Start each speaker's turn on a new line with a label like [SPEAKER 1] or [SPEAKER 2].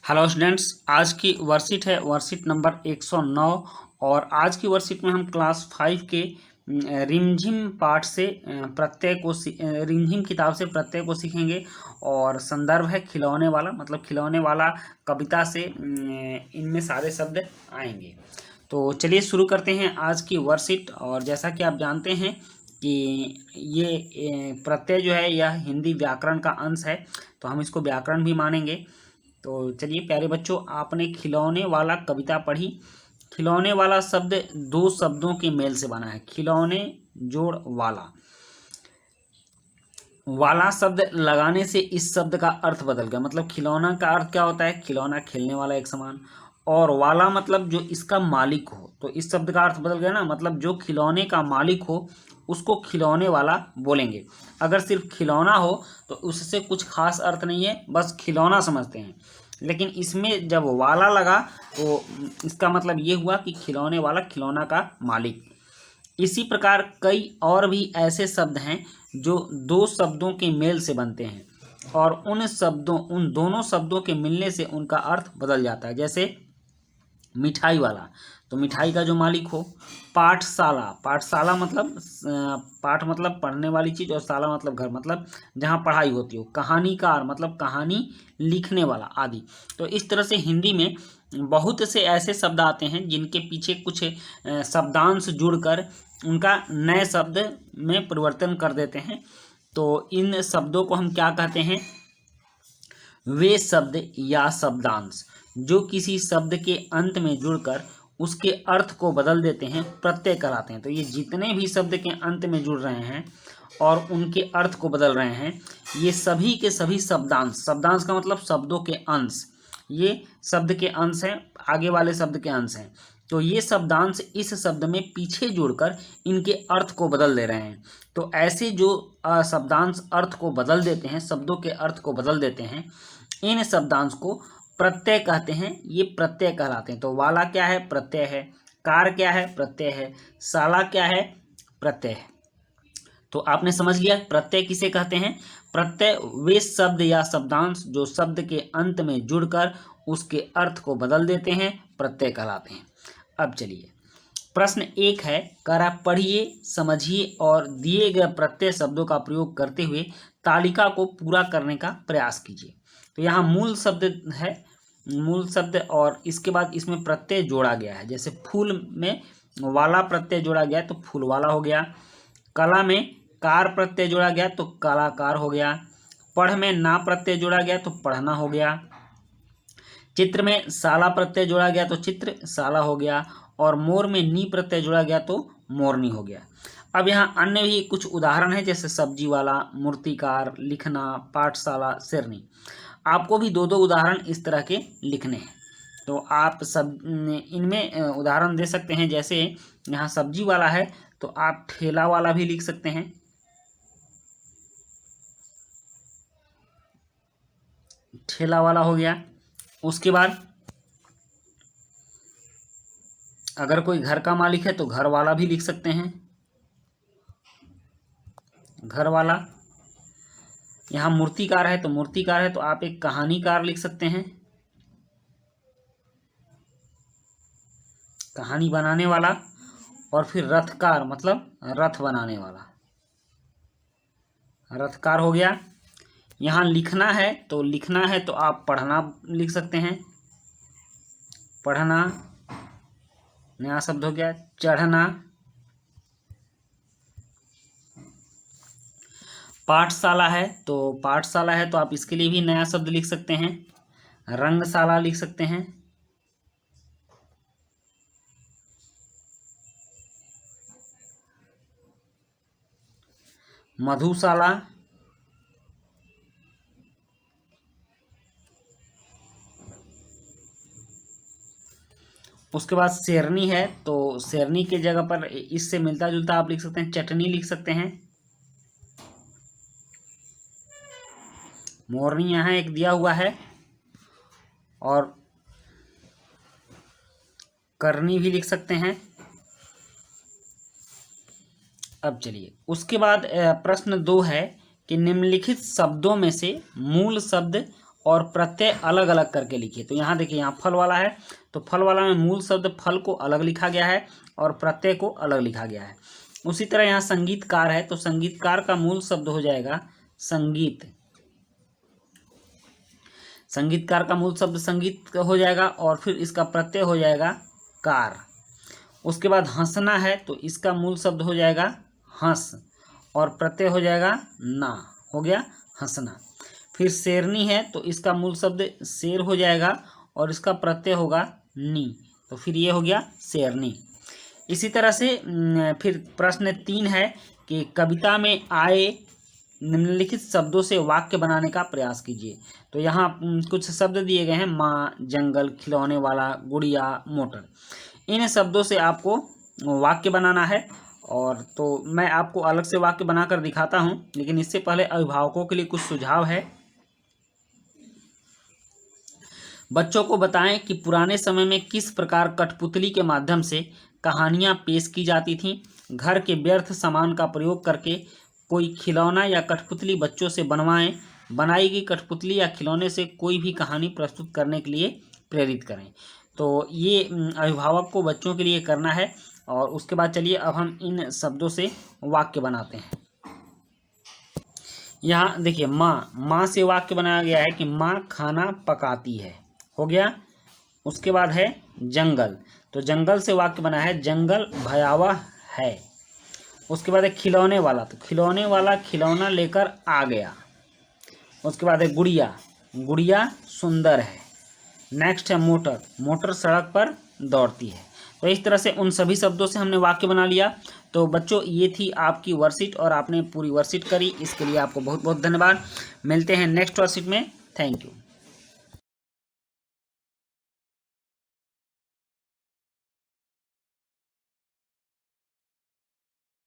[SPEAKER 1] Hello students, आज की worksheet है वर्कशीट नंबर 109। और आज की वर्कशीट में हम क्लास 5 के रिमझिम पाठ से प्रत्यय को रिमझिम किताब से प्रत्यय को सीखेंगे। और संदर्भ है खिलौने वाला, मतलब खिलौने वाला कविता से इनमें सारे शब्द आएंगे। तो चलिए शुरू करते हैं आज की वर्कशीट। और जैसा कि आप जानते हैं कि ये प्रत्यय जो है यह हिंदी व्याकरण का अंश है, तो हम इसको व्याकरण भी मानेंगे। तो चलिए प्यारे बच्चों, आपने खिलौने वाला कविता पढ़ी। खिलौने वाला शब्द दो शब्दों के मेल से बना है। खिलौने जोड़ वाला, वाला शब्द लगाने से इस शब्द का अर्थ बदल गया। मतलब खिलौना का अर्थ क्या होता है? खिलौना, खेलने वाला, एक समान। और वाला मतलब जो इसका मालिक हो, तो इस शब्द का अर्थ बदल गया ना। मतलब जो खिलौने का मालिक हो उसको खिलौने वाला बोलेंगे। अगर सिर्फ खिलौना हो तो उससे कुछ खास अर्थ नहीं है, बस खिलौना समझते हैं। लेकिन इसमें जब वाला लगा तो इसका मतलब ये हुआ कि खिलौने वाला, खिलौना का मालिक। इसी प्रकार कई और भी ऐसे शब्द हैं जो दो शब्दों के मेल से बनते हैं और उन दोनों शब्दों के मिलने से उनका अर्थ बदल जाता है। जैसे मिठाई वाला, तो मिठाई का जो मालिक हो। पाठशाला, पाठशाला मतलब पाठ मतलब पढ़ने वाली चीज़, और शाला मतलब घर, मतलब जहाँ पढ़ाई होती हो। कहानीकार मतलब कहानी लिखने वाला आदि। तो इस तरह से हिंदी में बहुत से ऐसे शब्द आते हैं जिनके पीछे कुछ शब्दांश जुड़कर उनका नए शब्द में परिवर्तन कर देते हैं। तो इन शब्दों को हम क्या कहते हैं? वे शब्द या शब्दांश जो किसी शब्द के अंत में जुड़कर उसके अर्थ को बदल देते हैं, प्रत्यय कहलाते हैं। तो ये जितने भी शब्द के अंत में जुड़ रहे हैं और उनके अर्थ को बदल रहे हैं, ये सभी के सभी शब्दांश, शब्दांश का मतलब शब्दों के अंश, ये शब्द के अंश हैं, आगे वाले शब्द के अंश हैं। तो ये शब्दांश इस शब्द में पीछे जुड़कर इनके अर्थ को बदल दे रहे हैं। तो ऐसे जो शब्दांश अर्थ को बदल देते हैं, शब्दों के अर्थ को बदल देते हैं, इन शब्दांश को प्रत्यय कहते हैं। ये प्रत्यय कहलाते हैं। तो वाला क्या है? प्रत्यय है। कार क्या है? प्रत्यय है। शाला क्या है? प्रत्यय है। तो आपने समझ लिया प्रत्यय किसे कहते हैं। प्रत्यय वे शब्द या शब्दांश जो शब्द के अंत में जुड़कर उसके अर्थ को बदल देते हैं, प्रत्यय कहलाते हैं। अब चलिए प्रश्न 1 है, करा पढ़िए, समझिए और दिए गए प्रत्यय शब्दों का प्रयोग करते हुए तालिका को पूरा करने का प्रयास कीजिए। तो यहाँ मूल शब्द है, मूल शब्द, और इसके बाद इसमें प्रत्यय जोड़ा गया है। जैसे फूल में वाला प्रत्यय जोड़ा गया तो फूल वाला हो गया। कला में कार प्रत्यय जोड़ा गया तो कलाकार हो गया। पढ़ में ना प्रत्यय जोड़ा गया तो पढ़ना हो गया। चित्र में शाला प्रत्यय जोड़ा गया तो चित्र शाला हो गया। और मोर में नी प्रत्यय जोड़ा गया तो मोरनी हो गया। अब यहाँ अन्य भी कुछ उदाहरण है, जैसे सब्जी वाला, मूर्तिकार, लिखना, पाठशाला, शेरनी। आपको भी दो दो उदाहरण इस तरह के लिखने हैं। तो आप सब इनमें उदाहरण दे सकते हैं। जैसे यहाँ सब्जी वाला है तो आप ठेला वाला भी लिख सकते हैं। ठेला वाला हो गया। उसके बाद अगर कोई घर का मालिक है तो घर वाला भी लिख सकते हैं, घर वाला। यहाँ मूर्तिकार है तो मूर्तिकार है तो आप एक कहानीकार लिख सकते हैं, कहानी बनाने वाला। और फिर रथकार मतलब रथ बनाने वाला, रथकार हो गया। यहाँ लिखना है तो आप पढ़ना लिख सकते हैं, पढ़ना नया शब्द हो गया। चढ़ना, पाठशाला है तो आप इसके लिए भी नया शब्द लिख सकते हैं, रंगशाला लिख सकते हैं। मधुशाला, उसके बाद शेरनी है तो शेरनी के जगह पर इससे मिलता जुलता आप लिख सकते हैं, चटनी लिख सकते हैं। मोरनी यहाँ एक दिया हुआ है, और करनी भी लिख सकते हैं। अब चलिए उसके बाद प्रश्न 2 है कि निम्नलिखित शब्दों में से मूल शब्द और प्रत्यय अलग अलग करके लिखिए। तो यहाँ देखिए, यहाँ फल वाला है तो फल वाला में मूल शब्द फल को अलग लिखा गया है और प्रत्यय को अलग लिखा गया है। उसी तरह यहाँ संगीतकार है तो संगीतकार का मूल शब्द हो जाएगा संगीत, संगीतकार का मूल शब्द संगीत हो जाएगा और फिर इसका प्रत्यय हो जाएगा कार। उसके बाद हंसना है तो इसका मूल शब्द हो जाएगा हंस और प्रत्यय हो जाएगा ना, हो गया हंसना। फिर शेरनी है तो इसका मूल शब्द शेर हो जाएगा और इसका प्रत्यय होगा नी, तो फिर ये हो गया शेरनी। इसी तरह से फिर प्रश्न 3 है कि कविता में आए निम्नलिखित शब्दों से वाक्य बनाने का प्रयास कीजिए। तो यहाँ कुछ शब्द दिए गए हैं, माँ, जंगल, खिलौने वाला, गुड़िया, मोटर। इन शब्दों से आपको वाक्य बनाना है और तो मैं आपको अलग से वाक्य बनाकर दिखाता हूँ, लेकिन इससे पहले अभिभावकों के लिए कुछ सुझाव है। बच्चों को बताएं कि पुराने समय में किस प्रकार कठपुतली के माध्यम से कहानियाँ पेश की जाती थीं। घर के व्यर्थ सामान का प्रयोग करके कोई खिलौना या कठपुतली बच्चों से बनवाएं। बनाई गई कठपुतली या खिलौने से कोई भी कहानी प्रस्तुत करने के लिए प्रेरित करें। तो ये अभिभावक को बच्चों के लिए करना है। और उसके बाद चलिए अब हम इन शब्दों से वाक्य बनाते हैं। यहाँ देखिए, माँ से वाक्य बनाया गया है कि माँ खाना पकाती है, हो गया। उसके बाद है जंगल, तो जंगल से वाक्य बना है जंगल भयावह है। उसके बाद है खिलौने वाला, तो खिलौने वाला खिलौना लेकर आ गया। उसके बाद है गुड़िया, गुड़िया सुंदर है। नेक्स्ट है मोटर, मोटर सड़क पर दौड़ती है। तो इस तरह से उन सभी शब्दों से हमने वाक्य बना लिया। तो बच्चों, ये थी आपकी वर्कशीट और आपने पूरी वर्कशीट करी, इसके लिए आपको बहुत बहुत धन्यवाद। मिलते हैं नेक्स्ट वर्कशीट में। Thank you.